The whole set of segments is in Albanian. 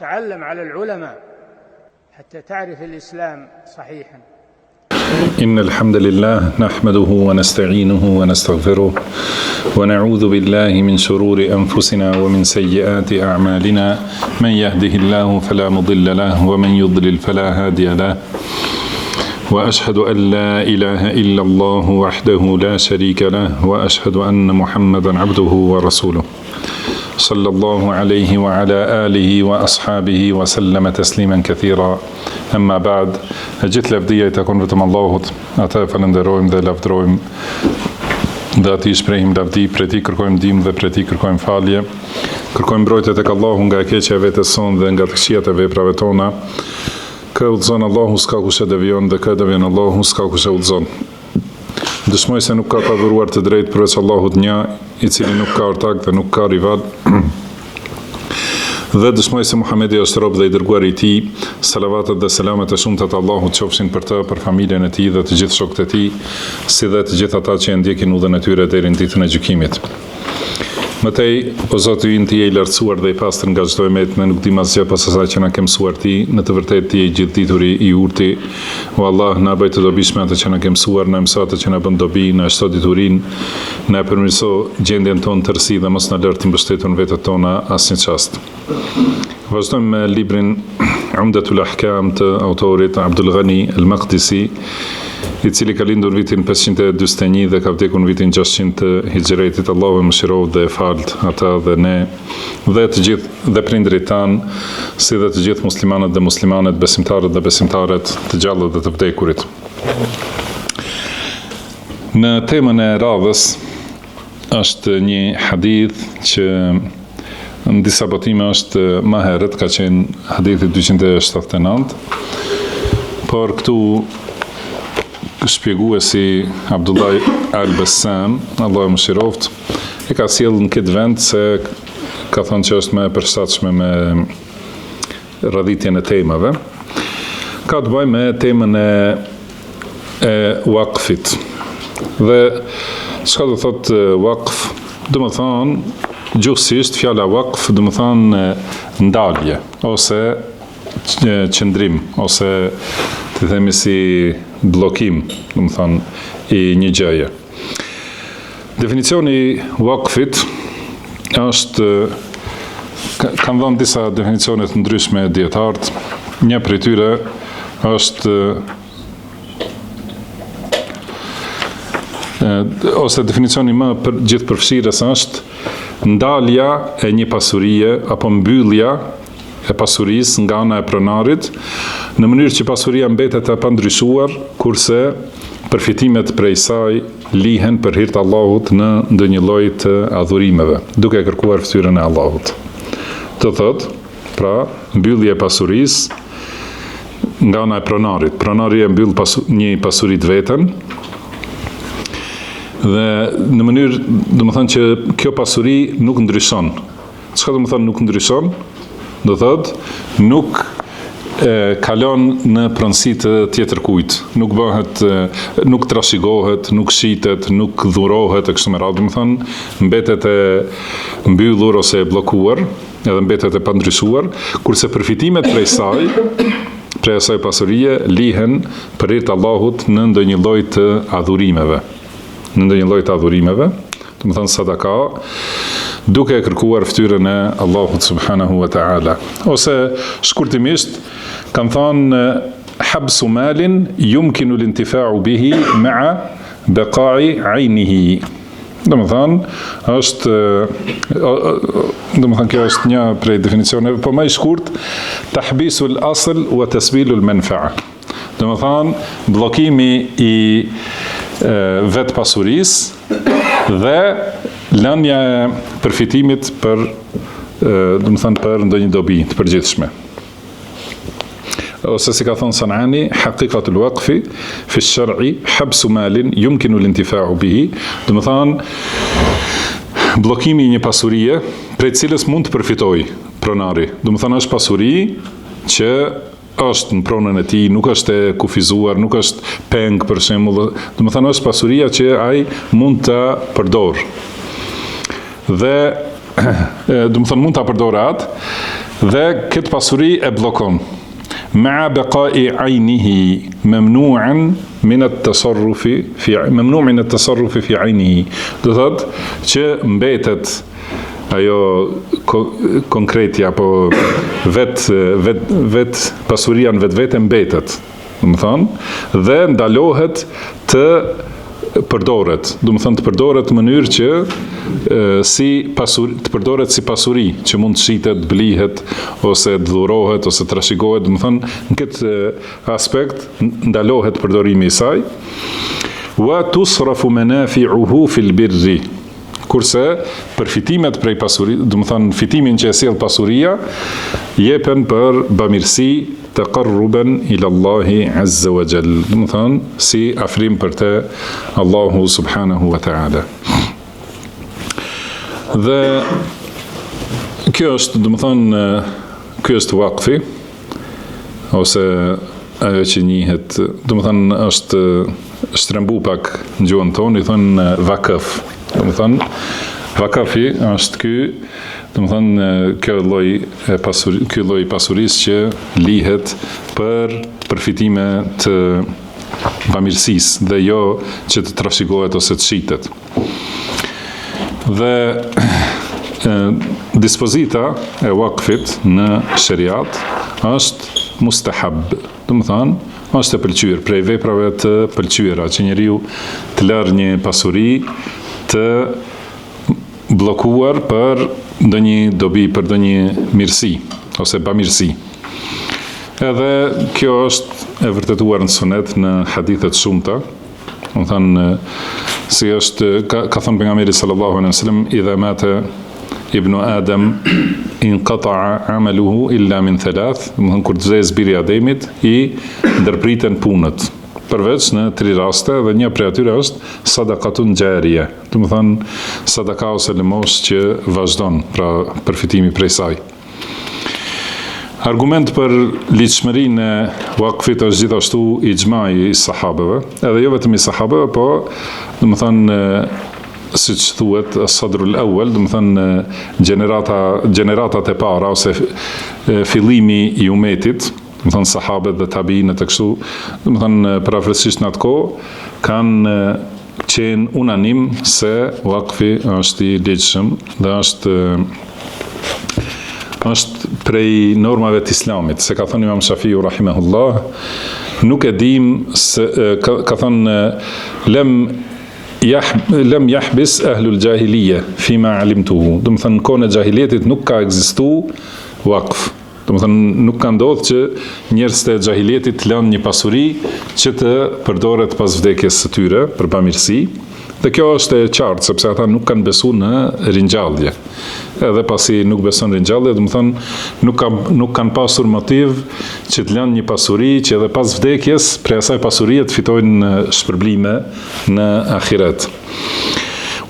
تعلم على العلماء حتى تعرف الإسلام صحيحا. إن الحمد لله نحمده ونستعينه ونستغفره ونعوذ بالله من شرور أنفسنا ومن سيئات أعمالنا من يهده الله فلا مضل له ومن يضلل فلا هادي له وأشهد أن لا إله إلا الله وحده لا شريك له وأشهد أن محمدا عبده ورسوله صلى الله عليه وعلى آله وأصحابه وسلم تسليما كثيرا. أما بعد, gjithë lavdia I takon vetëm Allahut, atë falenderojmë dhe lavdërojmë dhe atij shprehim lavdi, prej tij kërkojmë ndihmë dhe prej tij kërkojmë falje. Kërkojmë mbrojtje tek Allahu nga e keqja e vetes sonë dhe nga të këqijat e veprave tona. Kë udhëzon Allahu s'ka kush e devijon dhe kë devijon Allahu s'ka kush e udhëzon. Dëshmoj se nuk ka të adhuruar të drejtë përveç Allahut një, I cili nuk ka ortak dhe nuk ka rival. Dhe dëshmoj se Muhamedi është rob dhe I dërguari I tij, salavatet dhe selamet e shumta të Allahut qofshin për të, për familjen e tij dhe të gjithë shokët e tij, si dhe të gjithë ata që e ndjekin udhën e tyre deri në ditën e gjykimit. Mëtej, o Zoti ynë Ti je I lartësuar dhe I pastër nga çdo emet, ne nuk dim asgjë pas asaj që na ke mësuar Ti, në të vërtetë Ti je I gjithdituri I urti. O Allah, na bëj të dobishme atë që na ke mësuar, na mëso atë që na bën dobi, na shto diturinë, na përmirëso gjendjen tonë të rësi dhe mos na lër të mbështetun vetët tona asnjë çast. Vazhdojmë me librin Umdatul Ahkam të autorit Abdul Ghani al-Maqdisi, I cili ka lindur vitin 541 dhe ka vdekur në vitin 600 të Hijretit. Allahu e mëshiroft dhe e falt ata dhe ne dhe të gjithë dhe prindrit tan, si dhe të gjithë muslimanët dhe muslimanet, besimtarët dhe besimtaret, të gjallët dhe të vdekurit. Në temën e radhës është një hadith që në disa botime është më herët, ka qenë hadithi 279, por këtu shpjeguesi Abdullah al-Bassam, Allah e mëshiroft, e ka sjellë në këtë vend se ka thënë që është më e përshtatshme me radhitjen e temave. Ka të bëjë me temën e waqfit. Dhe çka do thotë waqf? Do të thonë gjuhësisht fjala waqf do të thonë ndalje ose qëndrim ose të themi si bllokim, do të thonë I një gjëje. Definicioni I waqfit është, kanë dhënë disa definicione të ndryshme dietarët. Një prej tyre është ose definicioni më gjithëpërfshirës është ndalja e një pasurie apo mbyllja e pasurisë nga ana e pronarit, në mënyrë që pasuria mbetet e pandryshuar, kurse përfitimet prej saj lihen për hir të Allahut në ndonjë lloj të adhurimeve, duke kërkuar ftyrën e Allahut. Të thotë, pra, mbyllje e pasurisë nga ana e pronarit. Pronari e mbyll një pasuri të vetën, dhe në mënyrë, do të thonë që kjo pasuri nuk ndryshon. Çka do të thonë nuk ndryshon? Do thotë, nuk kalon në pronësi të tjetër kujt, nuk bëhet, nuk trashëgohet, nuk shitet, nuk dhurohet e kështu me radhë, do të thonë, mbetet e mbyllur ose e bllokuar, edhe mbetet e pandryshuar, kurse përfitimet prej asaj pasurie lihen për hir të Allahut në ndonjë lloj të adhurimeve. Në ndonjë lloj të adhurimeve, do të thonë sadaka, duke kërkuar ftyrën e Allahut subhanahu wa ta'ala. Ose shkurtimisht kanë thënë habsu malin yumkinu al-intifa'u bihi ma'a baqa'i 'aynihi. Domethënë është kjo është një prej definicioneve, po më I shkurt, tahbisul asl wa tasbilul manfa'a. Domethënë bllokimi I vetë pasurisë dhe lënia e përfitimit për, do të thënë, për ndonjë dobi të përgjithshme. Ose si ka thënë Sanani, haqiqatul waqfi fi ash-shar'i habsu malin yumkinu al-intifa'u bihi, do të thënë bllokimi I një pasurie prej cilës mund të përfitojë pronari. Do të thënë është pasuri që është në pronën e tij, nuk është e kufizuar, nuk është peng për shembull, do të thënë është pasuria që ai mund ta përdor. Dhe do të thonë mund ta përdorë atë Dhe këtë pasuri e blokon. Ma'a baqa'i 'aynihi mamnu'an min at-tasarrufi fi 'aynihi. Do thotë që mbetet ajo konkretja apo vet pasuria në vetvete mbetet. Do të thonë dhe ndalohet të përdoret. Do të thonë të përdoret në mënyrë që të përdoret si pasuri që mund të shitet, blihet ose të dhurohet ose të trashëgohet. Do të thonë në këtë aspekt ndalohet përdorimi i saj. Wa tusrafu manafi'uhu fil birri. Kurse përfitimet prej pasurisë, do të thonë fitimin që e sjell pasuria, jepen për bamirësi, taqarruban ila Allahi azza wa jall. Do të thonë si afrim për te Allahu subhanahu wa ta'ala. Dhe kjo është, do të thonë, ky është waqfi ose ajo që njihet, do të thonë është shtrembu pak në gjuhën tonë, i thonë vakaf. Do të thonë vakafi është ky, do të thonë ky lloj pasurisë që lihet për përfitime të bamirësisë dhe jo që të trashëgohet ose të shitet. Dhe dispozita e waqfit në shariat është mustahab. Do të thonë është e pëlqyer, prej veprave të pëlqyera që njeriu të lërë një pasuri të blokuar për ndonjë dobi, për ndonjë mirësi ose bamirësi. Edhe kjo është e vërtetuar në sunet në hadithet shumëta. Do të thonë si është ka thënë pejgamberi sallallahu alaihi wasallam idha mata ibnu Adam inqata'a 'amaluhu illa min thalath. Do të thonë kur të vdes biri i Ademit i ndërpriten punët. Përveç në 3 raste dhe një prej atyre është sadaqatun jariyah. Do të thonë sadaka ose lëmosh që vazhdon, pra përfitimi prej saj. Argument për ligjshmërinë e waqfit është gjithashtu ixhmai i sahabeve, edhe jo vetëm i sahabeve, po do të thonë siç thuhet as-sadrul awwal, do të thonë gjeneratat e para ose fillimi i umetit, do të thonë sahabët dhe tabiinët e kështu, do të thonë parafrasisht në atë kohë kanë qenë unanim se waqfi është i ligjshëm dhe është prej normave të islamit. Se ka thënë Imam Shafiu rahimahullah, nuk e dim se ka thënë lem jahbis ahlul jahiliyah fima alimtuhu. Do të thënë në kohën e jahilietit nuk ka ekzistuar waqf. Do të thënë nuk ka ndodhur që njerëzit e jahilietit lënë një pasuri që të përdoret pas vdekjes së tyre për bamirësi. Dhe kjo është e qartë, sepse ata nuk kanë besuar në ringjallje. Edhe pasi nuk beson ringjallje, do të thonë nuk kanë pasur motiv që të lënë një pasuri që edhe pas vdekjes prej asaj pasurie të fitojnë shpërblime në ahiret.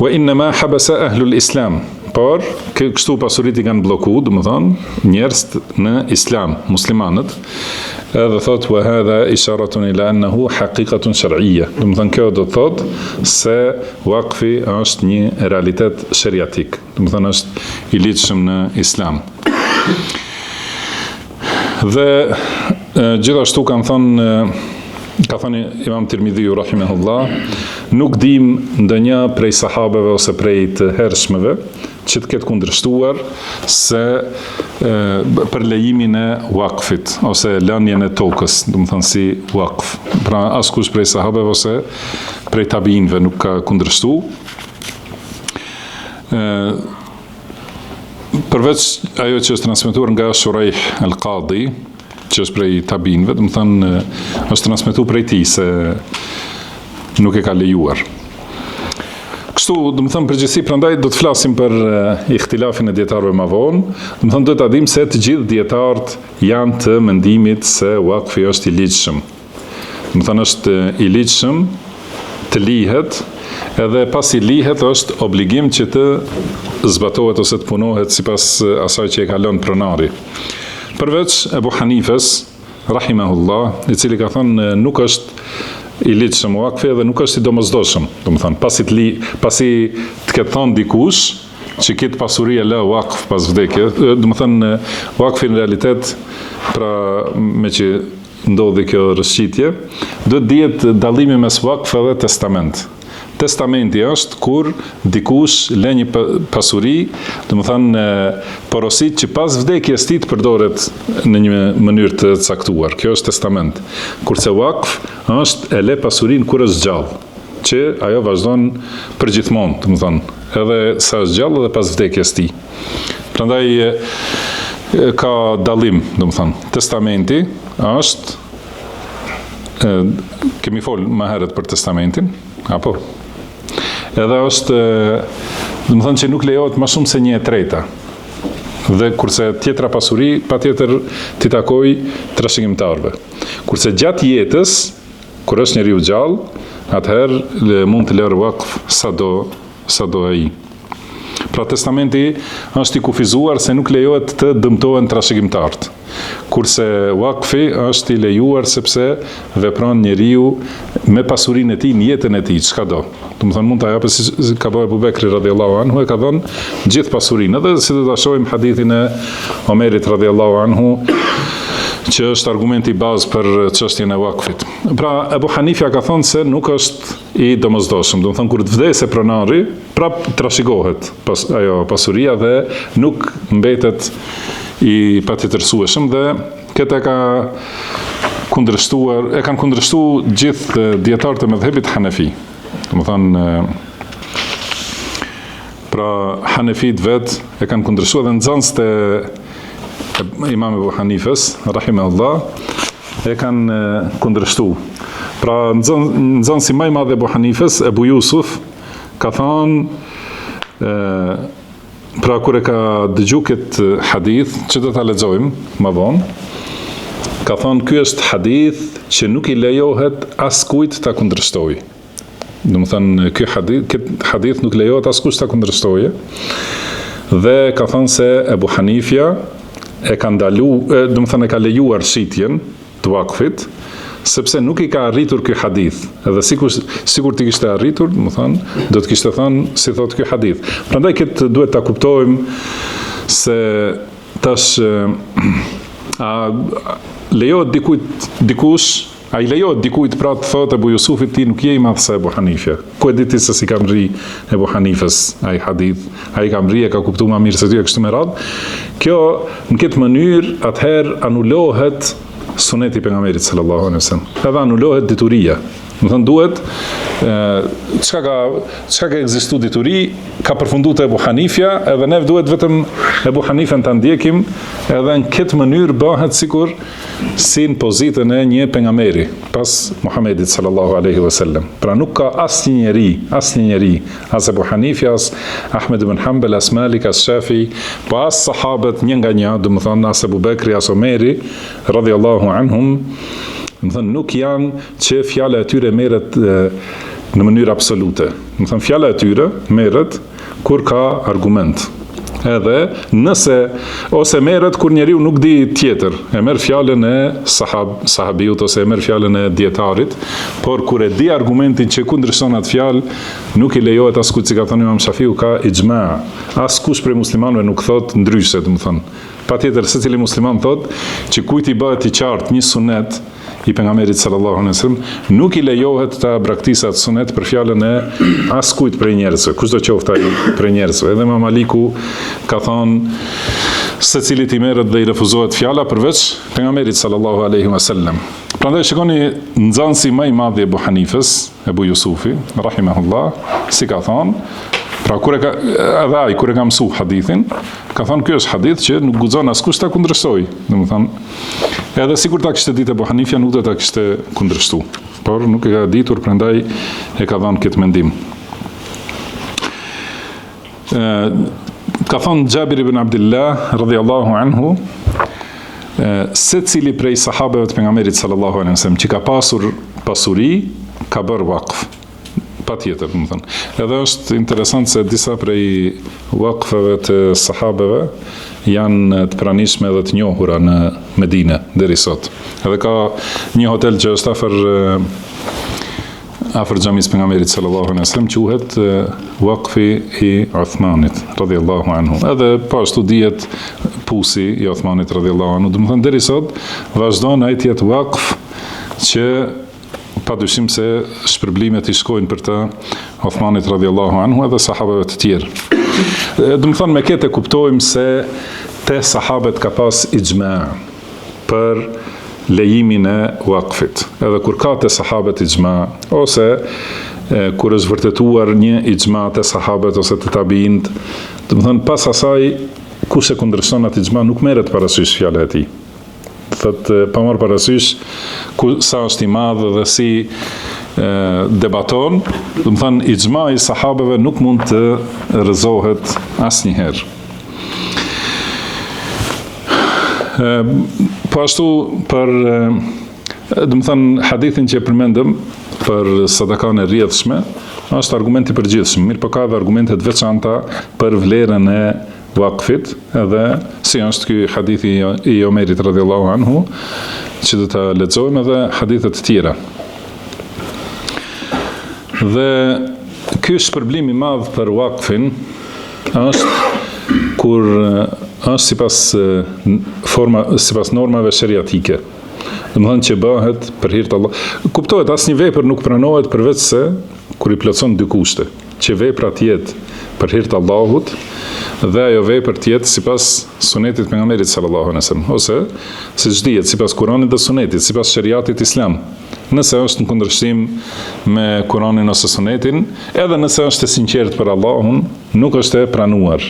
Wa innama habasa ahlul islam. Por kështu pasurit i kanë bloku, do të thonë njerëzit në islam, muslimanët. Edhe thot wa hadha isharatun ila annahu haqiqatun shar'iyya. Do të thonë kjo do të thotë se waqfi është një realitet shariatik. Do të thonë është i ligjshëm në islam. Dhe gjithashtu ka thënë Imam Tirmidhiu rahimahullah, nuk dim ndonjë prej sahabeve ose prej të hershmeve që të ketë kundërshtuar se për lejimin e waqfit ose lënien e tokës, do të thonë si waqf. Pra askush prej sahabeve ose prej tabiinëve nuk ka kundërshtuar. Përveç ajo që është transmetuar nga Shuraih al-Qadi, që është prej tabiinëve, do të thonë është transmetuar prej tij se nuk e ka lejuar. Kështu, do të thëmë përgjithësi, prandaj do të flasim për ihtilafin e dietarëve më vonë. Do të thëmë do ta dimë se të gjithë dietarët janë të mendimit se waqfi është i ligjshëm. Do të thënë është i ligjshëm të lihet, edhe pas i lihet është obligim që të zbatohet ose të punohet sipas asaj që e ka lënë pronari. Përveç Ebu Hanifes rahimahullah, i cili ka thënë nuk është i ligjshëm waqfi dhe nuk është i domosdoshëm. Do të thonë pasi të ketë thënë dikush që kitë pasuri e lë wakf pas vdekje, do të thënë wakfi në realitet, pra me që ndodhi kjo rëshqitje, do të dihet dallimi mes wakf dhe testament. Testamenti është kur dikush lë një pasuri, do të thënë porosit që pas vdekjes tij të përdoret në një mënyrë të caktuar. Kjo është testament. Kurse wakf është e lë pasurinë kur është gjallë, që ajo vazhdon përgjithmonë, do të thënë, edhe sa është gjallë edhe pas vdekjes tij. Prandaj ka dallim, do të thënë. Testamenti është kemi fol më herët për testamentin, apo edhe është, do të thënë që nuk lejohet më shumë se 1/3. Dhe kurse tjetra pasuri, patjetër t'i takoj trashëgimtarëve. Kurse gjatë jetës, kur është njeriu gjallë, atëherë mund të lërë wakf sado ai. Pra testamenti është i kufizuar se nuk lejohet të dëmtohen trashëgimtarët. Kurse wakfi është i lejuar sepse vepron njeriu me pasurinë e tij në jetën e tij, çka do. Do të thonë mund ta japë si ka bërë Abu Bekri radhiyallahu anhu, e ka dhënë gjithë pasurinë. Edhe si do ta shohim hadithin e Omerit radhiyallahu anhu, që është argumenti bazë për çështjen e wakfit. Pra Ebu Hanifja ka thonë se nuk është i domosdoshëm. Do të thonë kur të vdesë pronari, prap trashëgohet ajo pasuria dhe nuk mbetet i patjetërsueshëm, dhe këtë kanë kundërshtuar gjithë dietarët e mëdhëbit Hanefi. Do të thonë pra Hanefit vet e kanë kundërshtuar dhe nxënësit e Imam Ebu Hanifës, rahimahullah, e kanë kundërshtuar. Pra nxënësi më i madh i Ebu Hanifës, Ebu Jusuf, ka thonë pra kur e ka dëgju këtë hadith, që do ta lexojmë më vonë, ka thonë ky është hadith që nuk i lejohet askujt ta kundërshtojë. Do të thënë këtë hadith nuk lejohet askush ta kundërshtojë. Dhe ka thonë se Ebu Hanifja e ka ndaluar, do të thënë e ka lejuar shitjen të wakfit, sepse nuk i ka arritur ky hadith. Edhe sikur ti kishte arritur, do të thënë, do të kishte thënë si thot ky hadith. Prandaj këtë duhet ta kuptojmë se tash a lejohet dikush, a i lejohet dikujt pra të thotë Ebu Jusufit ti nuk je i madh se Ebu Hanifja. Ku e di ti se si ka mri Ebu Hanifës ai hadith, ai ka mri e ka kuptuar më mirë se ty e kështu me radhë. Kjo në këtë mënyrë atëherë anulohet suneti pejgamberit sallallahu alaihi wasallam. Edhe anulohet dituria. Do thënë duhet çka ka ekzistuar dituri, ka përfunduar Ebu Hanifja, edhe ne duhet vetëm Ebu Hanifën ta ndjekim, edhe në këtë mënyrë bëhet sikur si në pozitën e një pejgamberi pas Muhamedit sallallahu alaihi wasallam. Pra nuk ka asnjë njeri, as Ebu Hanifja, as Ahmed ibn Hanbal, as Malik, as Shafi, po as sahabët një nga një, do të thonë as Abu Bekri, as Omeri radhiyallahu anhum, do të thonë nuk janë që fjala e tyre merret në mënyrë absolute. Do të thonë fjala e tyre merret kur ka argument. Edhe nëse ose merret kur njeriu nuk di tjetër, e merr fjalën e sahabiut ose e merr fjalën e dietarit, por kur e di argumentin që kundërshton atë fjalë, nuk i lejohet askujt, si ka thënë Imam Shafiu, ka ixhma. Askush prej muslimanëve nuk thot ndryshe, do të thonë. Patjetër secili musliman thot që kujt i bëhet i qartë një sunet i pejgamberit sallallahu alaihi wasallam, nuk i lejohet ta braktisë atë sunet për fjalën e askujt prej njerëzve, kushdo qoftë ai prej njerëzve. Edhe Imam Maliku ka thonë secilit i merret dhe i refuzohet fjala përveç pejgamberit sallallahu alaihi wasallam. Prandaj shikoni nxënësi më i madh i Ebu Hanifës, Ebu Jusufi, rahimahullah, si ka thonë, pra kur e ka mësu hadithin, ka thonë ky është hadith që nuk guxon askush ta kundërshtojë. Domethënë, edhe sikur ta kishte ditë Ebu Hanifja nuk do ta kishte kundërshtuar, por nuk e ka ditur, prandaj e ka dhënë këtë mendim. Ka thonë Xhabir ibn Abdullah radhiyallahu anhu, secili prej sahabeve të pejgamberit sallallahu alaihi wasallam që ka pasur pasuri, ka bërë wakf. Patjetër, do të thënë. Edhe është interesant se disa prej wakfeve të sahabeve janë të pranishme dhe të njohura në Medinë deri sot. Edhe ka një hotel që është afër xhamisë pejgamberit sallallahu alaihi wasallam quhet Waqfi i Uthmanit radhiyallahu anhu. Edhe po ashtu dihet pusi i Uthmanit radhiyallahu anhu. Domethënë deri sot vazhdon ai të jetë waqf që padyshim se shpërblimet i shkojnë për të Uthmanit radhiyallahu anhu edhe sahabeve të tjerë. Domethënë me këtë kuptojmë se te sahabet ka pas ixhma për lejimin e waqfit. Edhe kur ka te sahabet ixhma, ose kur është vërtetuar një ixhma te sahabet ose te tabiint, domethënë pas asaj kush e kundërshton atë ixhma nuk merret parasysh fjala e tij. Thotë pa marrë parasysh sa është i madh dhe si debaton, domethënë ixhma i sahabeve nuk mund të rrëzohet asnjëherë. Po ashtu për domethënë hadithin që përmendëm për sadakan e rrjedhshme është argument i përgjithshëm, mirë po ka edhe argumente të veçanta për vlerën e waqfit, edhe si është ky hadithi i Omerit radhiyallahu anhu, që do ta lexojmë edhe hadithe të tjera. Dhe ky shpërblim i madh për waqfin është kur është sipas normave sheriatike. Domethënë që bëhet për hir të Allah. Kuptohet asnjë vepër nuk pranohet përveç se kur i plotson dy kushte, që vepra të jetë për hir të Allahut dhe ajo vepër të jetë sipas sunetit pejgamberit sallallahu alaihi wasallam, ose siç dihet sipas Kuranit dhe sunetit, sipas sheriatit islam. Nëse është në kundërshtim me Kuranin ose sunetin, edhe nëse është e sinqert për Allahun, nuk është e pranuar.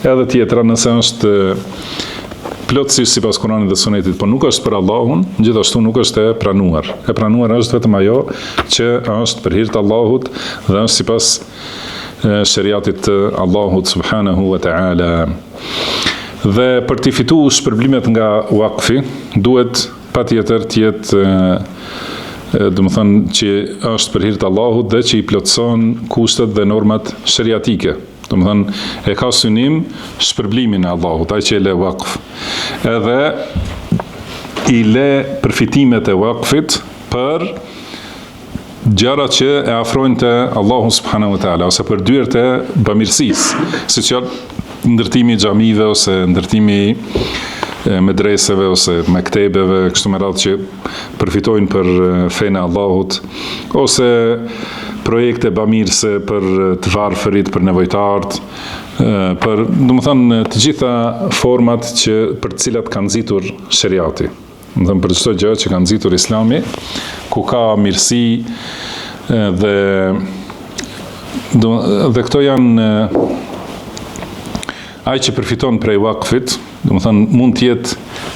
Edhe tjetra nëse është plotësisht sipas Kuranit dhe sunetit, por nuk është për Allahun, gjithashtu nuk është e pranuar. E pranuar është vetëm ajo që është për hir të Allahut dhe është sipas sheriatit të Allahut subhanahu wa ta'ala. Dhe për të fituar shpërblimet nga waqfi, duhet patjetër të jetë domethënë që është për hir të Allahut dhe që i plotëson kushtet dhe normat sheriatike. Domethënë e ka synim shpërblimin e Allahut, ai që e le waqf. Edhe i le përfitimet e waqfit për gjëra që e afrojnë te Allahu subhanahu wa taala, ose për dyert e bamirësisë, siç janë ndërtimi i xhamive ose ndërtimi medreseve ose mektebeve, kështu me radhë që përfitojnë për fenë e Allahut, ose projekte bamirëse për të varfërit, për nevojtarët, për domethënë të gjitha format që për të cilat ka nxitur sheriati. Domethënë për çdo gjë që ka nxitur Islami, ku ka mirësi dhe këto janë ai që përfiton prej waqfit, domethënë mund të jetë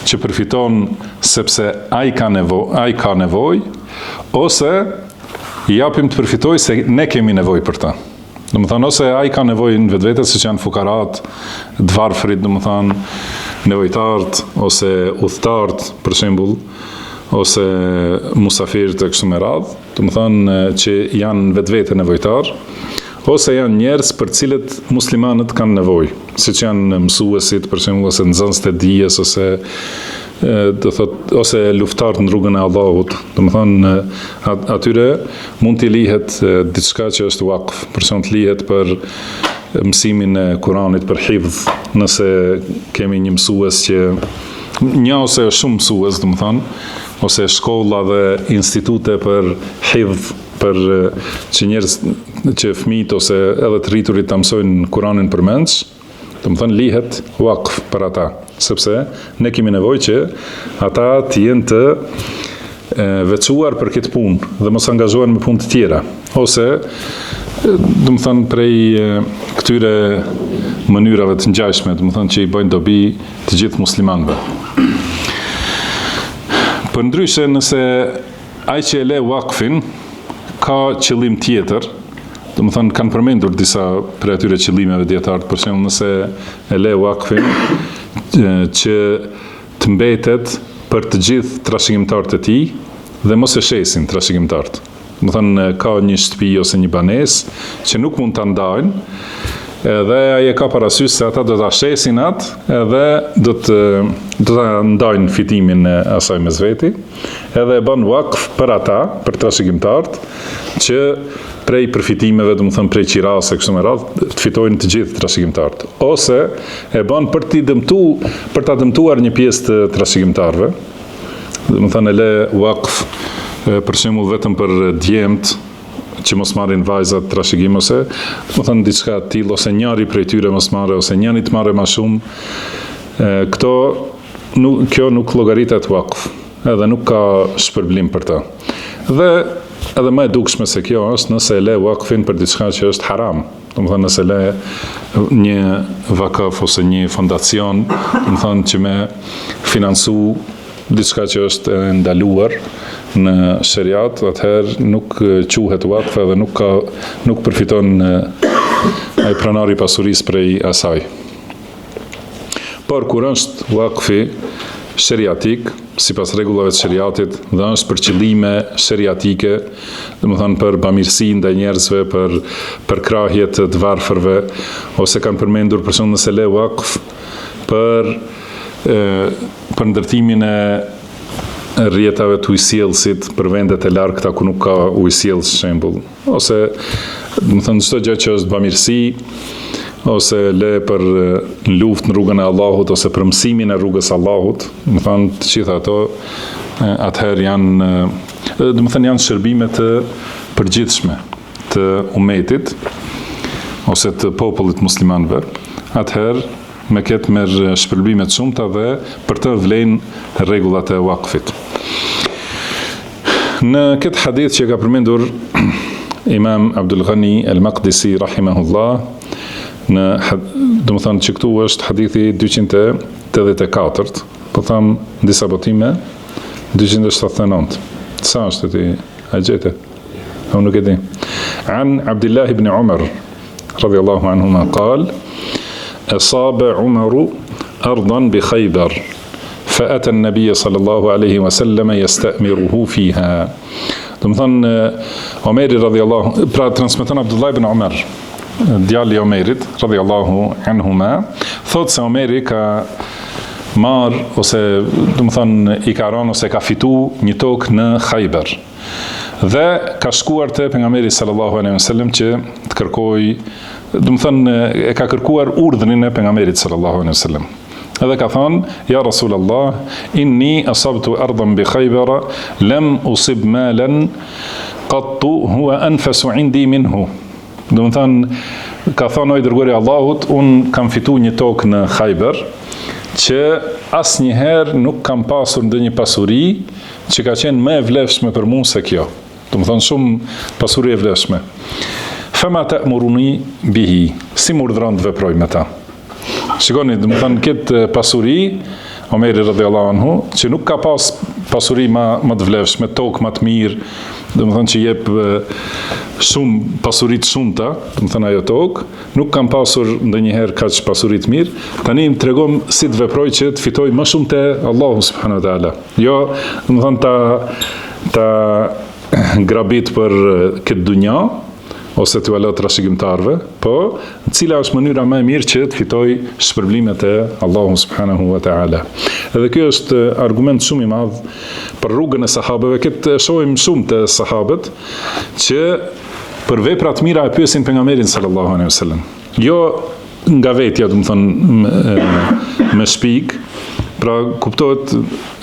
që përfiton sepse ai ka nevojë, ose i japim të përfitoj se ne kemi nevojë për ta. Domethënë ose ai ka nevojë në vetvete, siç janë fukarat, të varfrit, domethënë nevojtarët ose udhëtarët për shembull, ose musafirët e kështu me radhë, domethënë që janë në vetvete nevojtar, ose janë njerëz për cilët muslimanët kanë nevojë, siç janë mësuesit për shembull, ose nxënësit e dijes, ose luftarët në rrugën e Allahut. Domethënë atyre mund t'i lihet diçka që është waqf, për shembull të lihet për mësimin e Kuranit, për hifdh, nëse kemi një mësues që një ose shumë mësues, domethënë, ose shkolla dhe institute për hifdh, për që njerëz, që fëmijët ose edhe të rriturit ta mësojnë Kuranin përmendsh, domethënë lihet waqf për ata, sepse ne kemi nevojë që ata të jenë të veçuar për këtë punë dhe mos angazhohen me punë të tjera, ose domethënë prej këtyre mënyrave të ngjashme, domethënë që i bëjnë dobi të gjithë muslimanëve. Përndryshe, nëse ai që e le waqfin ka qëllim tjetër, domethënë kanë përmendur disa prej atyre qëllimeve dietarë, për shembull nëse e le waqfin që të mbetet për të gjithë trashëgimtarët e tij dhe mos e shesin trashëgimtarët. Domethënë ka një shtëpi ose një banesë që nuk mund ta ndajnë, edhe ai e ka parasysh se ata do ta shesin atë edhe do ta ndajnë fitimin e asaj mes veti, edhe e bën wakf për ata, për trashëgimtarët, që prej përfitimeve, domethënë prej qirase kështu me radhë, të fitojnë të gjithë trashëgimtarët. Ose e bën për ta dëmtuar një pjesë të trashëgimtarëve. Domethënë e le wakf për shembull vetëm për djemt që mos marrin vajzat trashëgim, ose domethënë diçka të tillë, ose njëri prej tyre mos marrë, ose njëri të marrë më shumë. Kjo nuk llogaritet wakf, edhe nuk ka shpërblim për ta. Dhe edhe më e dukshme se kjo është nëse e le wakfin për diçka që është haram. Domethënë nëse le një vakaf ose një fondacion, domethënë që me financu diçka që është ndaluar në shariat, atëherë nuk quhet wakf edhe nuk përfiton ai pronari pasurisë prej asaj. Por kur është wakfi shariatik, sipas rregullave të shariatit, dhe është për qëllime shariatike, domethënë për bamirësi ndaj njerëzve, për krahje të varfërve, ose kanë përmendur për shembull nëse le wakf për ndërtimin e rrjetave të ujësjellësit për vendet e largëta ku nuk ka ujësjellës, shembull, ose domethënë çdo gjë që është bamirësi, ose le për luftë në rrugën e Allahut, ose për mësimin e rrugës Allahut, domethënë të gjitha ato atëherë janë shërbime të përgjithshme të umetit ose të popullit muslimanëve. Atëherë me këtë merr shpërbime të shumta dhe për të vlejnë rregullat e wakfit. Në këtë hadith që ka përmendur Imam Abdul Ghani al-Maqdisi rahimahullah, domethënë që këtu është hadithi 284, po tham disa botime 279. Sa është ti? A gjete? Unë nuk e di. An Abdullah ibn Umar radiyallahu anhuma qal: "Asaba Umaru ardan bi Khaybar, فأتى النبي صلى الله عليه وسلم يستأمره فيها." Domethënë Omeri radhiyallahu, pra transmeton Abdullah ibn Umar, djali i Omerit radhiyallahu anhuma, thotë se Omeri ka marr ose domethënë i ka rënë ose ka fituar një tokë në Khaybar. Dhe ka shkuar te pejgamberi sallallahu alaihi wasallam që të kërkojë, domethënë e ka kërkuar urdhrin e pejgamberit sallallahu alaihi wasallam. Edhe ka thënë: "Ja Rasulullah, inni asabtu ardan bi Khaybar, lam usib malan qattu huwa anfasu indi minhu." Domethënë ka thënë: "O i dërguari i Allahut, un kam fituar një tokë në Khaybar që asnjëherë nuk kam pasur ndonjë pasuri që ka qenë më e vlefshme për mua se kjo." Domethënë shumë pasuri e vlefshme. "Fama ta'muruni bihi", si më urdhron të veproj me ta. Shikoni, domethënë këtë pasuri, Omeri radhiyallahu anhu, që nuk ka pas pasuri më të vlefshme, tokë më të mirë, domethënë që jep shumë pasuri të shumta, domethënë ajo tokë, nuk kam pasur ndonjëherë kaq pasuri të mirë. Tani më tregon si të veproj që të fitoj më shumë te Allahu subhanahu wa taala. Jo, domethënë ta grabit për këtë dunja, ose të valot trashëgimtarëve, po cila është mënyra më e mirë që të fitoj shpërblimet e Allahu subhanahu wa taala. Edhe kjo është argument shumë i madh për rrugën e sahabëve. Këtë shohim shumë te sahabët që për vepra të mira e pyesin pejgamberin sallallahu alaihi wasallam. Jo nga vetja, domethënë me shpik. Pra kuptohet,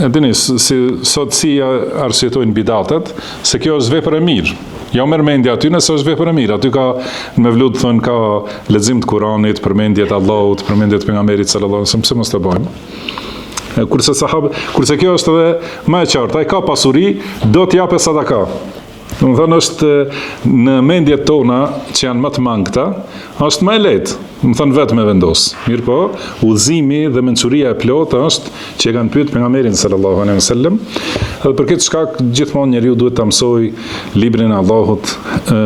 e dini, sot si arsyetojnë bidatet, se kjo është vepër e mirë. Jo merr mendja aty nëse është vepër e mirë. Aty ka me vlut thon ka lexim të Kuranit, përmendje të Allahut, përmendje të pejgamberit sallallahu alaihi wasallam, pse mos ta bëjmë? Kurse kjo është edhe më e qartë, ai ka pasuri, do të japë sadaka. Domethënë është në mendjet tona që janë më të mangëta, është më e lehtë, domethënë vetëm me vendos. Mirë po, udhëzimi dhe mençuria e plotë është që e kanë pyetur pejgamberin sallallahu alaihi wasallam. Dhe për këtë shkak gjithmonë njeriu duhet ta mësoj librin e Allahut,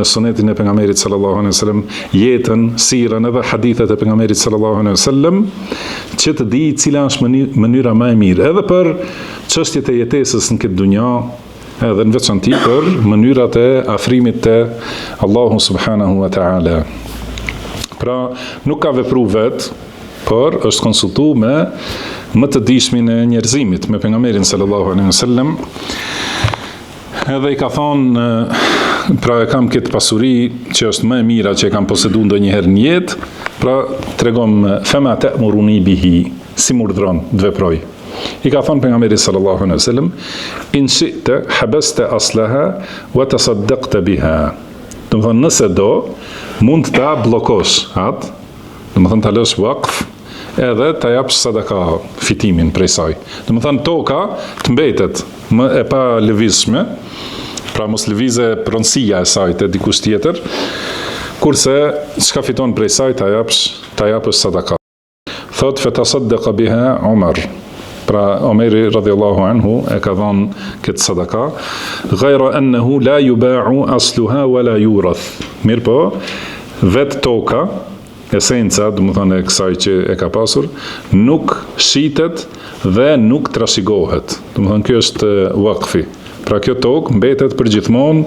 sunetin e pejgamberit sallallahu alaihi wasallam, jetën, sirën edhe hadithet e pejgamberit sallallahu alaihi wasallam, që të di cila është mënyra më e mirë, edhe për çështjet e jetesës në këtë dunja, edhe në veçanti për mënyrat e afrimit te Allahu subhanahu wa taala. Pra nuk ka vepru vetë, por është konsultu me më të dishmin e njerëzimit, me pejgamberin sallallahu alaihi wasallam. Edhe i ka thonë, pra e kam këtë pasuri që është më e mira që e kam posedu ndonjëherë në jetë, pra tregom fema ta'muruni bihi, si më urdhron të veproj. I ka thonë pejgamberi sallallahu alaihi wasallam, in shi'ta habasta aslaha wa tasaddaqta biha. Do të thonë nëse do, mund ta bllokosh atë, do të thonë ta lësh waqf, edhe ta japsh sadaka fitimin prej saj. Do të thonë toka të mbetet më e pa lëvizshme, pra mos lëvize pronësia e saj te dikush tjetër, kurse çka fiton prej saj ta japësh sadaka. Thot fa tasaddaqa biha Umar. Pra Omeri radhiyallahu anhu e ka dhënë këtë sadaka, ghayra annahu la yuba'u asluha wala yurath. Mirë po, vetë toka, esenca, do të thonë e kësaj që e ka pasur, nuk shitet dhe nuk trashëgohet. Do të thonë kjo është waqfi. Pra kjo tokë mbetet përgjithmonë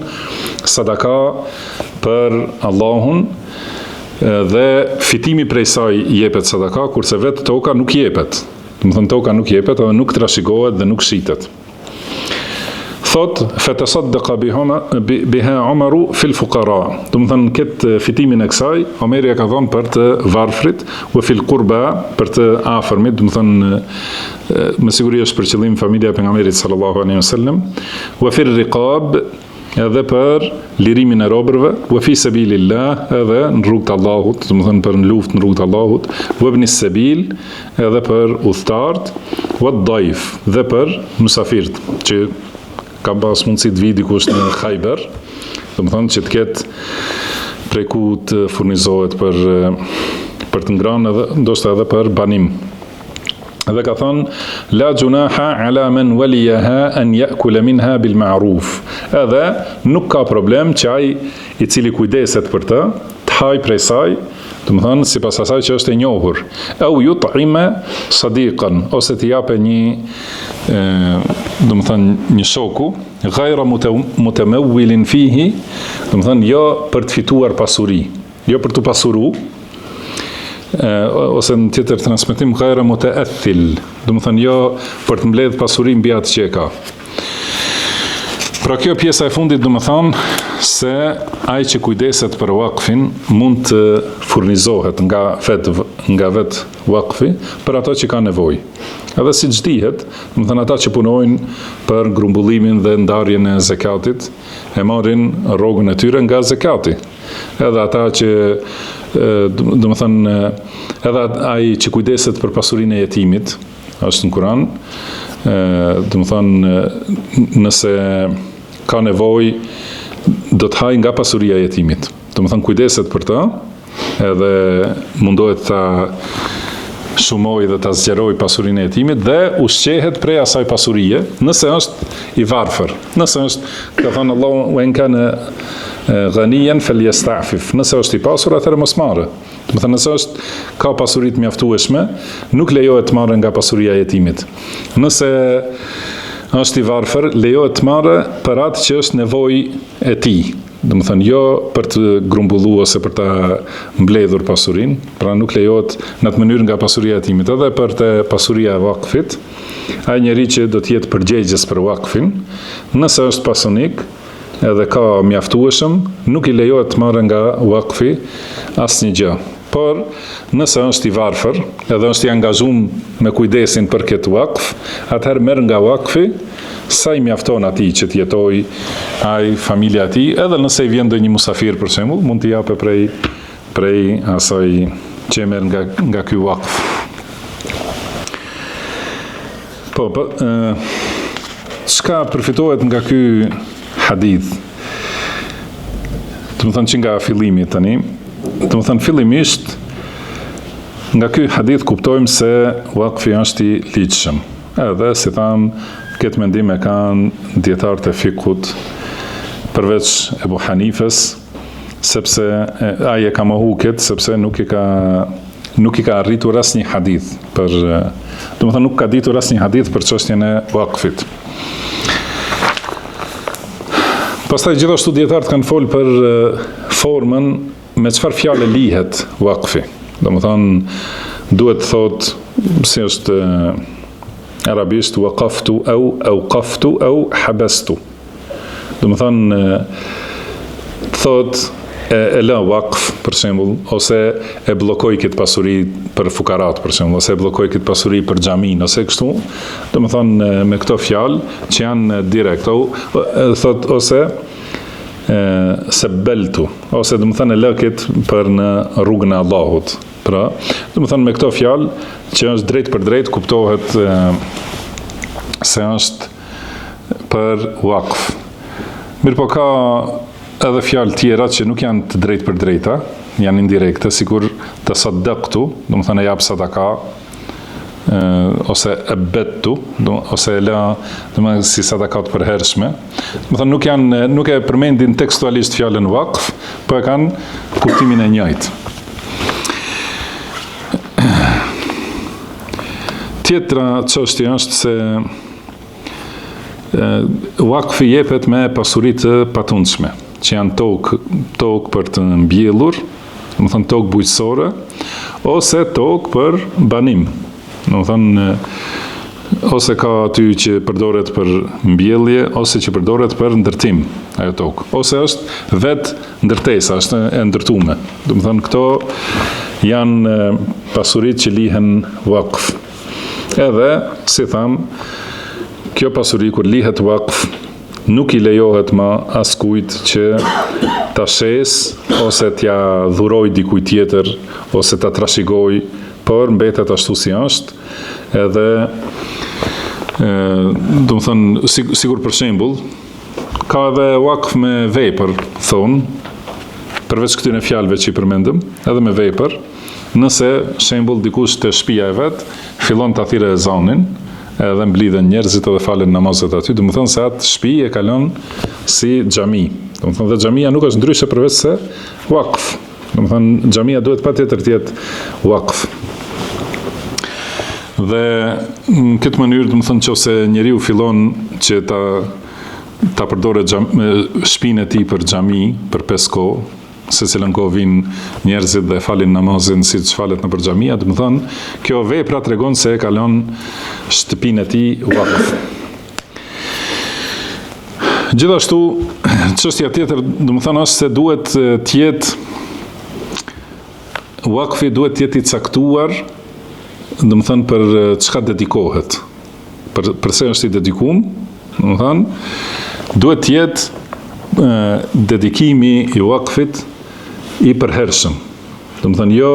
sadaka për Allahun dhe fitimi prej saj jepet sadaka, kurse vetë toka nuk jepet. Do të thonë toka nuk jepet edhe nuk trashëgohet dhe nuk shitet. Thot fatasaddaqa biha Umaru fil fuqara. Do të thonë këtë fitimin e kësaj Omeri e ka dhënë për të varfrit, wa fil qurba, për të afërmit, do të thonë me siguri është për qëllim familja e pejgamberit sallallahu alaihi wasallam, wa fil riqab, edhe për lirimin e robërve, wa fi sabilillah, edhe në rrugt të Allahut, do të thonë për në luftë në rrugt të Allahut, wa ibn sabil, edhe për udhëtarët, wa daif, dhe për musafirët, që ka pas mundësi të vi dikush në Khajber, do të thonë që të ketë prej ku të furnizohet për të ngranë, edhe ndoshta edhe për banim. Edhe ka thonë, la gjunaha ala men waliyaha an ya'kula minha bil ma'ruf. Edhe nuk ka problem që ai i cili kujdeset për të haj prej saj, do të thonë sipas asaj që është e njohur. Au yut'ima sadiqan, ose të japë një do të thonë një shoku, ghayra mutamawwilin fihi, do të thonë jo për të fituar pasuri, jo për të pasuru, ose në tjetër transmetim ghayra mutaathil, do të thonë jo për të mbledh pasurinë mbi atë që e ka. Pra kjo pjesa e fundit do të thonë se ai që kujdeset për waqfin mund të furnizohet nga vet waqfi për ato që ka nevojë. Edhe siç dihet, do të thonë ata që punojnë për grumbullimin dhe ndarjen e zakatit e marrin rrogën e tyre nga zakati. Edhe ata që do të thonë edhe ai që kujdeset për pasurinë e jetimit, është në Kur'an, do të thonë nëse ka nevojë do të hajë nga pasuria e jetimit. Do të thonë kujdeset për të, edhe mundohet ta shumoj dhe ta zgjeroj pasurinë e jetimit dhe ushqehet prej asaj pasurie, nëse është i varfër. Nëse është, ka thënë Allahu, wa in kana ghaniyan falyasta'fif. Nëse është i pasur, atëherë mos marrë. Do të thonë nëse është ka pasuri të mjaftueshme, nuk lejohet të marrë nga pasuria e jetimit. Nëse është i varfër, lejohet të marrë për atë që është nevojë e tij. Do të thonë jo për të grumbulluar ose për ta mbledhur pasurinë, pra nuk lejohet në atë mënyrë nga pasuria e jetimit, edhe për të pasuria e waqfit. Ai njeri që do të jetë përgjegjës për waqfin, nëse është pasonik edhe ka mjaftueshëm, nuk i lejohet të marrë nga waqfi asnjë gjë. Por nëse është i varfër, edhe është i angazhuar me kujdesin për këtë waqf, atëherë merr nga waqfi sa i mjafton atij që të jetojë ai familja e tij, edhe nëse i vjen ndonjë musafir për shembull, mund t'i japë prej asaj që e merr nga ky waqf. Çka përfitohet nga ky hadith? Do të thonë që nga fillimi tani, do të thonë fillimisht nga ky hadith kuptojmë se waqfi është i ligjshëm. Edhe si tham, këtë mendim e kanë dietarët e fikut përveç Ebu Hanifes, sepse ai e ka mohu këtë, sepse nuk i ka arritur asnjë hadith për, do të thonë nuk ka ditur asnjë hadith për çështjen e waqfit. Pastaj gjithashtu dietarët kanë folë për formën me çfarë fjale lihet wakfi. Domethënë duhet thot si është arabisht waqaftu au awqaftu au habastu. Domethënë thot e lë wakf për shembull, ose e bllokoj këtë pasuri për fukarat për shembull, ose e bllokoj këtë pasuri për xhamin, ose kështu. Domethënë me këto fjalë që janë direkt, thot ose sebeltu, ose domethënë e lë këtë për në rrugën e Allahut. Pra, domethënë me këto fjalë që është drejt për drejt kuptohet se është për wakf. Mirë po ka edhe fjalë tjera që nuk janë të drejt për drejta, janë indirekte, sikur të saddaqtu, domethënë e jap sadaka, ose e bettu, ose e la, domethënë si sadakat përhershme. Domethënë nuk e përmendin tekstualisht fjalën wakf, po e kanë kuptimin e njëjtë. Tjetra çështje është se wakfi jepet me pasuri të patundshme, që janë tokë për të mbjellur, domethënë tokë bujqësore, ose tokë për banim. Domethënë ose ka aty që përdoret për mbjellje, ose që përdoret për ndërtim ajo tokë, ose është vetë ndërtesa, është e ndërtume. Domethënë këto janë pasuritë që lihen wakf. Edhe, si tham, kjo pasuri kur lihet wakf, nuk i lejohet ma askujt që ta shes, ose t'ja dhuroj dikujt tjetër, ose ta trashigoj, por mbetet ashtu si është, edhe, do më thënë, sigur për shembull, ka edhe wakf me vepër, thonë, përveç këtyre fjalëve që i përmendëm, edhe me vepër, nëse shembull dikush te shtëpia e vet, fillon ta thirrë ezanin, edhe mblidhen njerëzit edhe falen namazet aty, do të thonë se atë shtëpi e kalon si xhami. Do të thonë dhe xhamia nuk është ndryshe përveç se wakf. Do të thonë xhamia duhet patjetër të jetë wakf. Dhe në këtë mënyrë, do të thonë nëse njeriu fillon që ta përdoret shtëpinë e tij për xhami, për 5 kohë, se cilën kohë vinë njerëzit dhe falin namazin si që falet në për xhamia, do të thonë, kjo vepra tregon se e kalon shtëpinë e tij wakf. Gjithashtu, çështja tjetër, do të thonë, është se duhet të jetë wakfi duhet të jetë i caktuar, do të thonë për çka dedikohet. Përse është i dedikuar, do të thonë, duhet të jetë dedikimi i wakfit i përhershëm. Do të thënë jo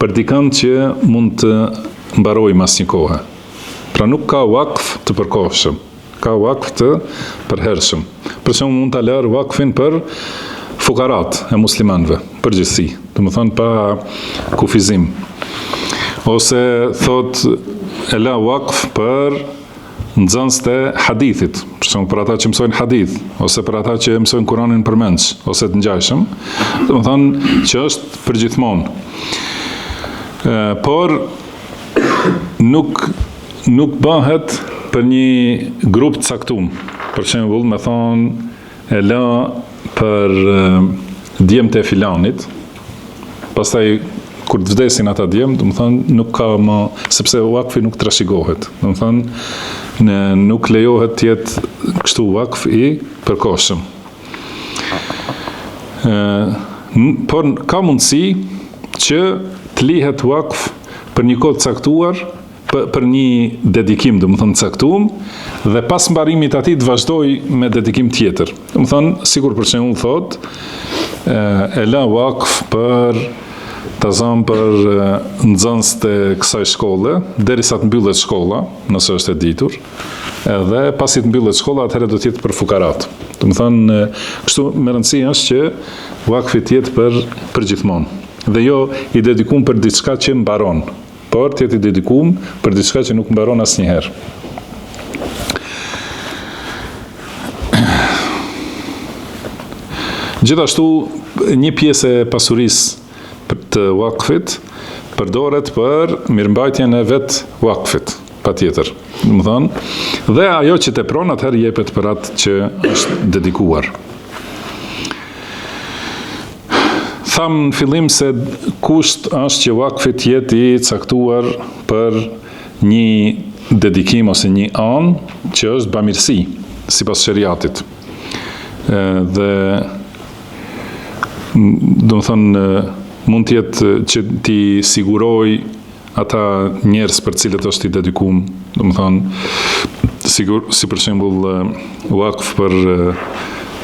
për dikën që mund të mbarojë mas një kohe. Pra nuk ka wakf të përkohshëm, ka wakf të përhershëm. Për shembull mund ta lër wakfin për fukarat e muslimanëve, përgjithësi. Do të thënë pa kufizim. Ose thot e la wakf për nxënës të hadithit, për ata që mësojnë hadith, ose për ata që mësojnë Kuranin përmendës, ose të ngjashëm, do të thonë që është përgjithmonë. Por nuk bëhet për një grup të caktuar. Për shembull, me thonë e la për djemtë e filanit, pastaj kur të vdesin ata djemë, do të thonë nuk ka më, sepse wakfi nuk trashëgohet. Do të thonë nuk lejohet të jetë kështu wakf i përkohshëm. Por ka mundësi që të lihet wakf për një kohë të caktuar, për një dedikim, do të thonë caktuar, dhe pas mbarimit të atij të vazhdoj me dedikim tjetër. Do të thonë, sikur për shembull thotë, e la wakf për të zëmë për nxënës të kësaj shkolle, derisa të mbyllet shkolla, nëse është e ditur, edhe pasi të mbyllet shkolla, atëherë do të jetë për fukarat. Do të thonë, kështu me rëndësi është që wakfi të jetë për gjithmonë. Dhe jo i dedikuar për diçka që mbaron, por të jetë i dedikuar për diçka që nuk mbaron asnjëherë. Gjithashtu, një pjesë e pasurisë të wakfit përdoret për mirëmbajtjen e vet wakfit, patjetër. Do të thonë, dhe ajo që tepron atëherë jepet për atë që është dedikuar. Tham në fillim se kusht është që vakfi të jetë i caktuar për një dedikim ose një anë që është bamirësi sipas shariatit. Dhe do të thonë mund të jetë që ti siguroj ata njerëz për cilët është i dedikuar, do të thonë si për shembull vakf për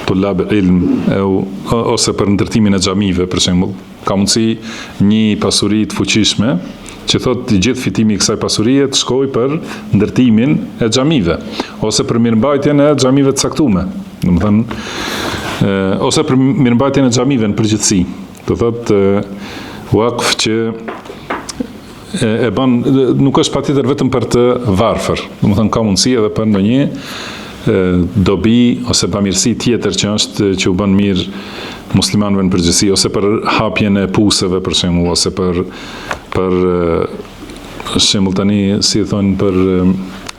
tullab ilm ose për ndërtimin e xhamive për shembull. Ka mundësi një pasuri të fuqishme që thotë gjithë fitimi i kësaj pasurie të shkojë për ndërtimin e xhamive ose për mirëmbajtjen e xhamive të caktuara. Do të thonë ose për mirëmbajtjen e xhamive në përgjithësi. Do thotë vakf që e bën nuk është patjetër vetëm për të varfër. Do të thonë ka mundësi edhe për ndonjë dobi ose bamirësi tjetër që u bën mirë muslimanëve në përgjithësi, ose për hapjen e puseve për shembull, ose për shembull tani si thonë për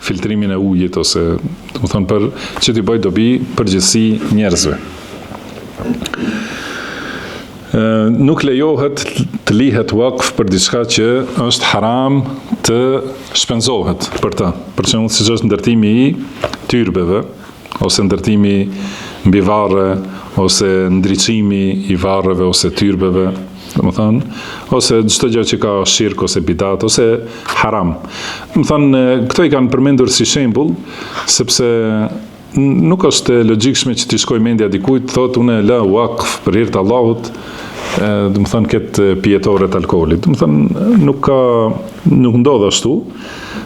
filtrimin e ujit, ose do të thonë për që t'i bëj dobi përgjithësi njerëzve. Nuk lejohet të lihet vakf për diçka që është haram të shpenzohet për ta. Për shembull, siç është ndërtimi i tyrbeve, ose ndërtimi mbi varre, ose ndriçimi i varreve ose tyrbeve, domethënë, ose çdo gjë që ka shirk ose bidat ose haram. Domethënë, këto i kanë përmendur si shembull, sepse nuk është logjikshme që ti shkoj mendja dikujt, thotë unë la wakf për hir të Allahut, domethënë këtë pijetore të alkoolit. Domethënë nuk ndodh ashtu,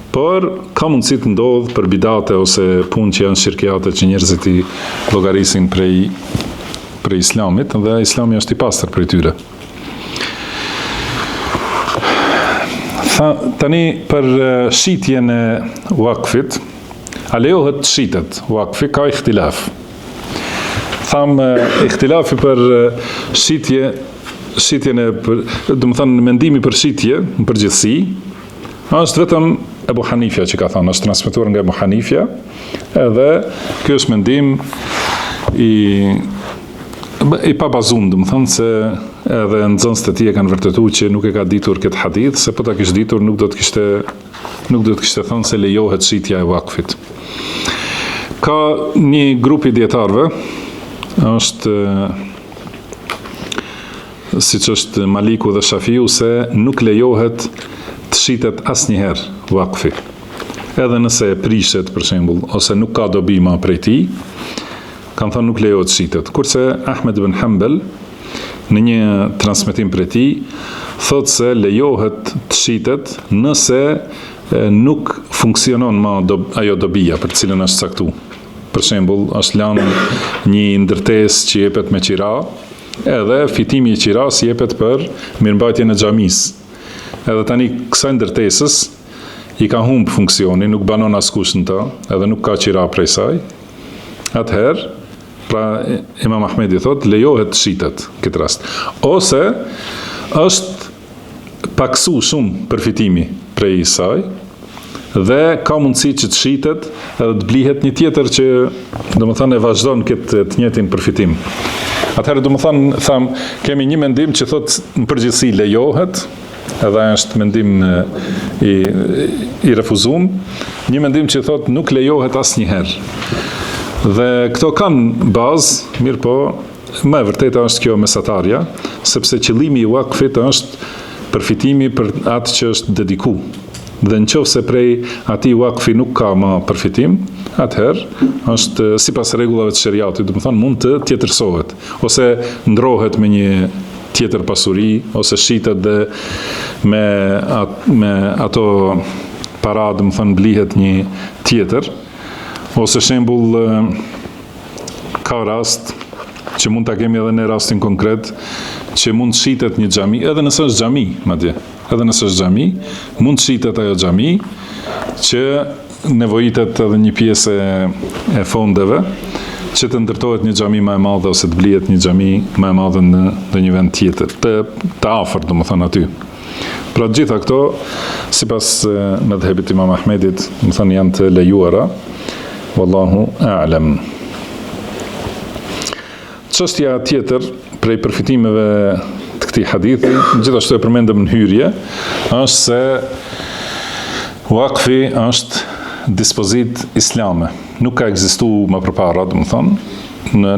por ka mundësi të ndodh për bidate ose punë që janë shirkiate që njerëzit i llogarisin prej islamit, dhe islami është i pastër prej tyre. Tani për shitjen e vakfit, a lejohet të shitet vakfi, ka ihtilaf. Tham ihtilafi për shitjen e, do të thënë mendimi për shitje në përgjithësi, është vetëm Ebu Hanifja që ka thënë, është transmetuar nga Ebu Hanifja, edhe ky është mendim i pabazuar, do të thënë se edhe nxënësit e tij e kanë vërtetuar që nuk e ka ditur këtë hadith, se po ta kishte ditur nuk do të kishte thënë se lejohet shitja e vakfit. Ka një grup i dietarëve, është siç është Maliku dhe Shafiu, se nuk lejohet të shitet asnjëherë vakfi. Edhe nëse e prishet për shembull, ose nuk ka dobi më prej tij, kanë thënë nuk lejohet të shitet. Kurse Ahmed ibn Hanbal në një transmetim prej tij thotë se lejohet të shitet nëse nuk funksionon më ajo dobia për të cilën është caktuar. Për shembull, është lanë një ndërtesë që jepet me qira, edhe fitimi i qiras jepet për mirëmbajtjen e xhamisë. Edhe tani kësaj ndërtesës i ka humb funksioni, nuk banon askush në ta, edhe nuk ka qira prej saj. Atëherë, pra Imam Ahmedi thotë, lejohet të shitet këtë rast. Ose është paksu shumë përfitimi prej saj, dhe ka mundësi që të shitet edhe të blihet një tjetër që domethënë e vazhdon këtë të njëjtin përfitim. Atëherë domethënë kemi një mendim që thotë në përgjithësi lejohet, edhe është mendim i refuzuar, një mendim që thotë nuk lejohet asnjëherë. Dhe këto kanë bazë, mirë po, më e vërteta është kjo mesatarja, sepse qëllimi i vakfit është përfitimi për atë që është dedikuar. Dhe nëse prej atij vakfi nuk ka më përfitim, atëherë është sipas rregullave të shariatit, do të thonë mund të tjetërsohet, ose ndrohet me një tjetër pasuri, ose shitet dhe me ato para, do të thonë blihet një tjetër, ose shembull ka rast që mund ta kemi edhe në rastin konkret që mund shitet një xhami, edhe nëse është xhami, madje. Edhe nëse është xhami, mund të shitet ajo xhami që nevojitet edhe një pjesë e fondeve që të ndërtohet një xhami më e madhe ose të blihet një xhami më e madhe në një vend tjetër, të afërt, domethënë aty. Pra të gjitha këto, sipas mëdhëbit Imam Ahmedit, domethënë janë të lejuara, wallahu a'lam. Çështja tjetër prej përfitimeve të të këtij hadithi, gjithashtu e përmendëm në hyrje, është se wakfi është dispozit islame. Nuk ka ekzistuar më përpara, domethënë,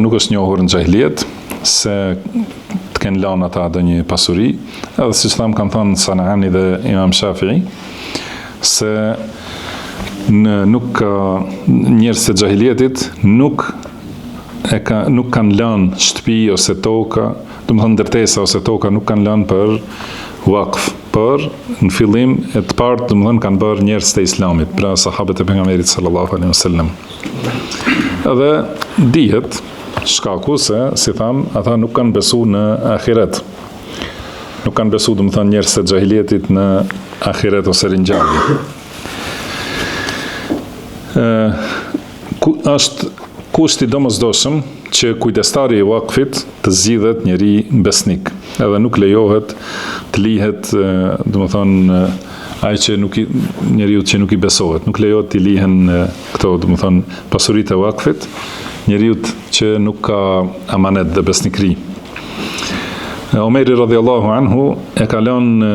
nuk është njohur në xahiliet se të kenë lënë ata ndonjë pasuri, edhe siç tham kanë thënë Sanani dhe Imam Shafi'i, se nuk njerëz të xahilietit nuk kanë lënë shtëpi ose toka, domethënë ndërtesa ose toka nuk kanë lënë për wakf, por në fillim e të parë domethënë kanë bërë njerëz të Islamit, pra sahabët e pejgamberit sallallahu alaihi wasallam. Edhe dihet shkaku se, si tham, ata nuk kanë besu në ahiret. Nuk kanë besu, domethënë, njerëz të xahilietit në ahiret ose ringjallje. Është kushti domosdoshëm që kujdestari i wakfit të zgjidhet njeri besnik, edhe nuk lejohet të lihet, domethënë, ai që njeriu që nuk i besohet, nuk lejohet të lihen këto, domethënë, pasuritë e wakfit, njeriu që nuk ka amanet dhe besnikri. Omeri radhiyallahu anhu e ka lënë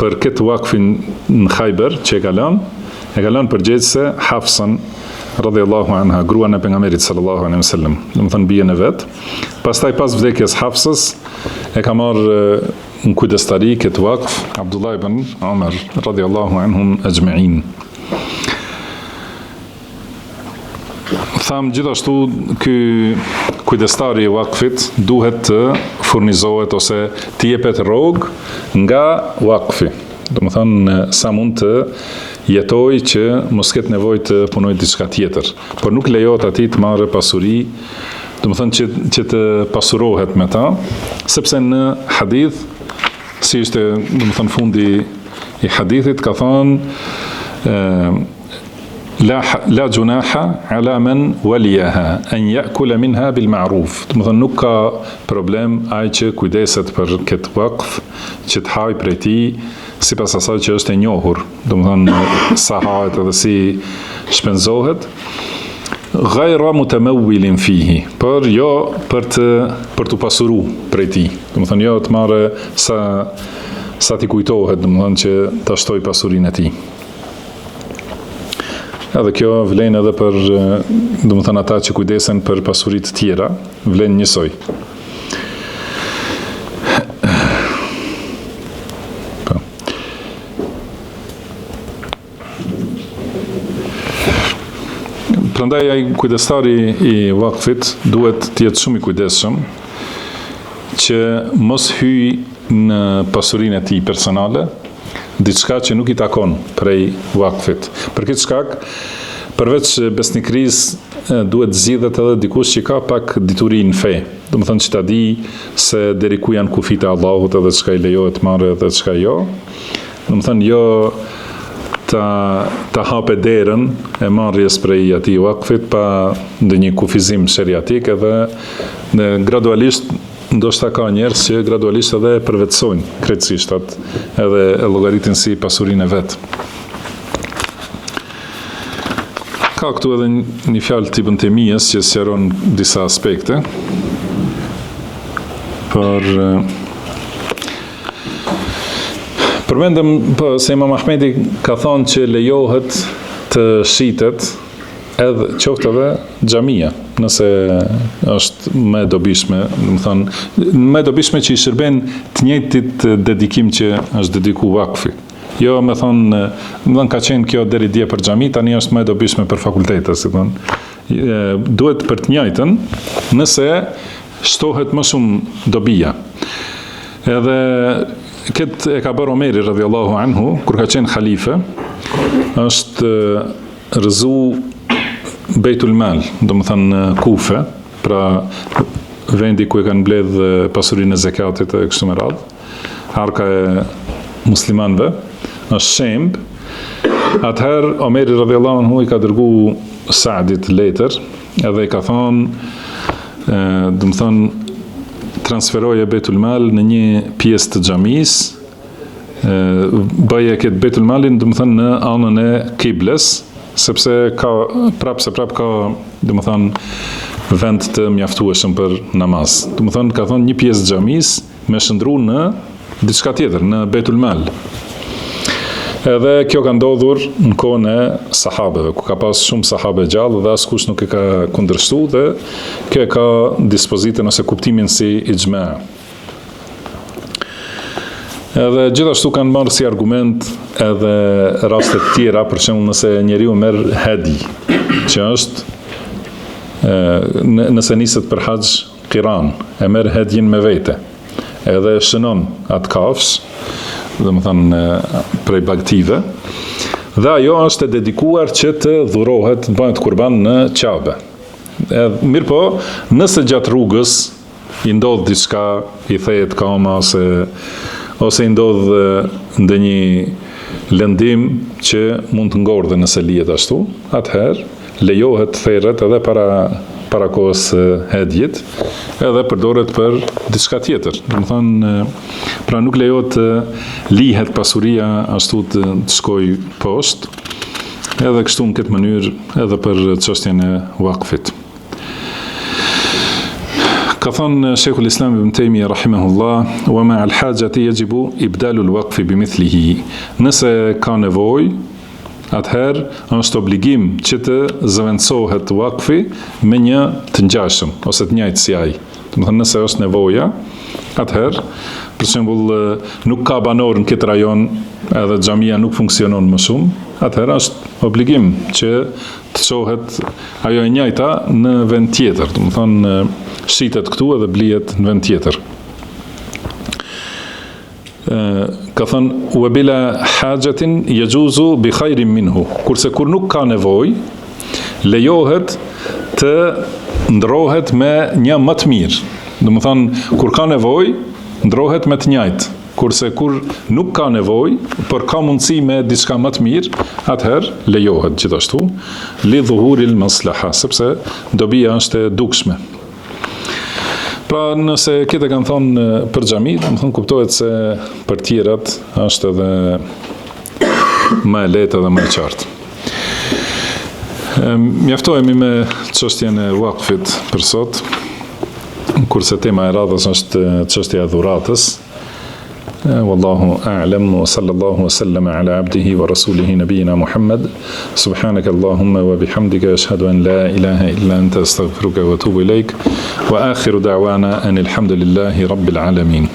për këtë wakfin në Khajber që e ka lënë përgjegjëse Hafsën radhiyallahu anha, gruan e pejgamberit sallallahu alaihi wasallam, domethënë bien e vet. Pastaj pas vdekjes Hafsës e ka marrë në kujdestari këtë wakf Abdullah ibn Umar radhiyallahu anhum ajma'in. Tham gjithashtu ky kujdestari i wakfit duhet të furnizohet ose të jepet rrogë nga wakfi. Domethënë sa mund të jetoj që mos ketë nevojë të punojë diçka tjetër, por nuk lejohet atij të marrë pasuri, domethënë që të pasurohet me ta, sepse në hadith, si ishte domethënë fundi i hadithit, ka thënë la junaha ala man waliyaha an ya'kula minha bil ma'ruf. Domethënë nuk ka problem ai që kujdeset për këtë wakf, që të haj prej tij sipas asaj që është e njohur, domethënë sa hahet edhe si shpenzohet, ghayra mutamawwilin fihi, por jo për të pasuru prej tij. Domethënë jo të marrë sa t'i kujtohet, domethënë që ta shtoj pasurinë e tij. Edhe kjo vlen edhe për, domethënë, ata që kujdesen për pasuritë tjera, vlen njësoj. Prandaj ai kujdestari i wakfit duhet të jetë shumë i kujdesshëm që mos hyj në pasurinë e tij personale diçka që nuk i takon prej wakfit. Për këtë shkak, përveç besnikrisë, duhet zgjidhet edhe dikush që ka pak dituri në fe. Domethënë që ta di se deri ku janë kufit e Allahut edhe çka i lejohet të marrë edhe çka jo. Domethënë jo ta hape derën e marrjes prej atij wakfit pa ndonjë kufizim sheriatik, edhe gradualisht ndoshta ka njerëz që gradualisht edhe përvetësojnë krejtësisht edhe e llogaritin si pasurinë e vet. Ka këtu edhe një fjalë të Ibn Taymiyes që sqaron disa aspekte. Përmendëm se Imam Ahmedi ka thonë që lejohet të shitet edhe qoftë edhe xhamia, nëse është më e dobishme, domethënë më e dobishme që i shërben të njëjtit dedikim që është dedikuar wakfi. Jo me thonë, ka qenë kjo deri dje për xhami, tani është më e dobishme për fakultete, si thonë. Duhet për të njëjtën, nëse shtohet më shumë dobia. Edhe këtë e ka bërë Omeri radhiyallahu anhu kur ka qenë halife, është rëzu Bejtul Mal, domethënë në Kufe, pra vendi ku e kanë mbledh pasurinë e zakatit e kështu me radhë, arka e muslimanëve, është shemb. Atëherë Omeri radhiyallahu anhu i ka dërgu Saadit letër, edhe i ka thonë, domethënë transferoje Bejtul Mal në një pjesë të xhamisë, bëje këtë Bejtul Malin domethënë në anën e kibles, sepse ka prap ka domethënë vend të mjaftueshëm për namaz. Domethënë ka thonë një pjesë xhamisë me shndru në diçka tjetër, në Beitul Mal. Edhe kjo ka ndodhur në kohën e sahabeve, ku ka pas shumë sahabe gjallë dhe askush nuk e ka kundërshtu, dhe kjo e ka dispozitën ose kuptimin si ixma. Edhe gjithashtu kanë marrë si argument edhe rastet tjera, për shembull nëse njeriu merr hedi, që është nëse niset për haxh qiran, e merr hedjin me vete, edhe shënon atë kafsh, domethënë prej bagtive, dhe ajo është e dedikuar që të dhurohet, bëhet kurban në Qabe. Mirë po, nëse gjatë rrugës i ndodh diçka, i thehet kama ose i ndodh ndonjë lëndim që mund të ngordhe nëse lihet ashtu, atëherë lejohet therret edhe para kohës hedjit, edhe përdoret për diçka tjetër. Domethënë, pra nuk lejohet të lihet pasuria ashtu të shkojë poshtë, edhe kështu në këtë mënyrë edhe për çështjen e wakfit. Ka thënë Sheikhul Islam Ibn Taymiyyah rahimahullah, wa ma al-hajati yajibu ibdalu al-waqfi bimithlihi. Nëse ka nevojë, atëherë është obligim që të zëvendësohet wakfi me një të ngjashëm ose të njëjtë si ai. Domethënë nëse është nevoja, atëherë, për shembull, nuk ka banor në këtë rajon, edhe xhamia nuk funksionon më shumë, atëherë është obligim që të çohet ajo e njëjta në vend tjetër. Domethënë shitet këtu edhe blihet në vend tjetër. Ka thënë wa bila hajatin yajuzu bi khairin minhu, kurse kur nuk ka nevojë, lejohet të ndrohet me një më të mirë. Domethënë kur ka nevojë, ndrohet me të njëjtë, kurse kur nuk ka nevojë, por ka mundësi me diçka më të mirë, atëherë lejohet gjithashtu li dhuhuril maslaha, sepse dobia është e dukshme. Pra nëse këtë kanë thonë për xhami, do të thonë kuptohet se për tjerat është edhe më e lehtë dhe më e qartë. Mjaftohemi me çështjen e wakfit për sot, kurse tema e radhës është çështja e dhuratës. Wallahu a'lam, wa sallallahu wa sallama ala abdihi wa rasulihi nabiyina Muhammad. Subhanaka Allahumma wa bihamdika ashhadu an la ilaha illa anta astaghfiruka wa atubu ilaik. Wa akhiru da'wana anil hamdulillahi rabbil alamin.